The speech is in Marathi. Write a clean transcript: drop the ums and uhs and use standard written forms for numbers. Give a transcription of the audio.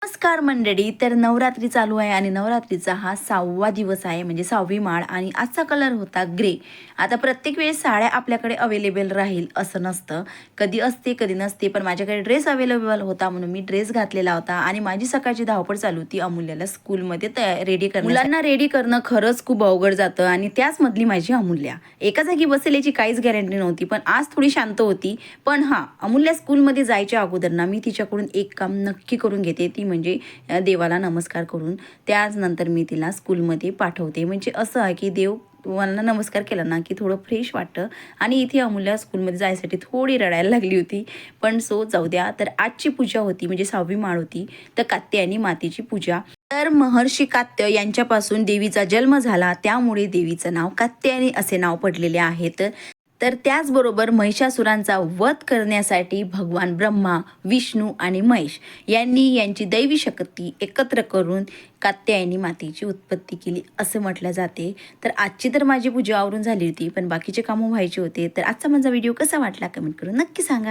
नमस्कार मंडळी. तर नवरात्री चालू आहे आणि नवरात्रीचा हा 6वा दिवस आहे, म्हणजे 6वी माळ. आणि आजचा कलर होता ग्रे. आता प्रत्येक वेळेस साड्या आपल्याकडे अवेलेबल राहील असं नसतं, कधी असते कधी नसते. पण माझ्याकडे ड्रेस अवेलेबल होता म्हणून मी ड्रेस घातलेला होता आणि माझी सकाळची धावपळ चालू होती अमूल्याला स्कूलमध्ये रेडी करणं. मुलांना रेडी करणं खरंच खूप अवघड जातं आणि त्याचमधली माझी अमूल्या एका जागी बसेल याची काहीच गॅरंटी नव्हती, पण आज थोडी शांत होती. पण हां, अमूल्या स्कूलमध्ये जायच्या अगोदर ना मी तिच्याकडून एक काम नक्की करून घेते, ती म्हणजे देवाला नमस्कार करून त्यानंतर मी तिला स्कूलमध्ये पाठवते. म्हणजे असं आहे की देवाला नमस्कार केला ना की थोडं फ्रेश वाटतं. आणि इथे अमूल्या स्कूलमध्ये जायसाठी थोडी रडायला लागली होती, पण सो जाऊ द्या. तर आजची पूजा होती, म्हणजे 6वी माळ होती, तर कात्यायनी मातेची पूजा. तर महर्षी कात्य यांच्यापासून देवीचा जन्म झाला, त्यामुळे देवीचं नाव कात्यायनी असे नाव पडलेले आहेत. तर त्याचबरोबर महिषासुरांचा वध करण्यासाठी भगवान ब्रह्मा, विष्णू आणि महेश यांनी यांची दैवी शक्ती एकत्र करून कात्यायनी मातेची उत्पत्ती केली असं म्हटलं जाते. तर आजची तर माझी पूजा आवरून झाली होती, पण बाकीचे कामं व्हायचे होते. तर आजचा माझा व्हिडिओ कसा वाटला कमेंट करून नक्की सांगा.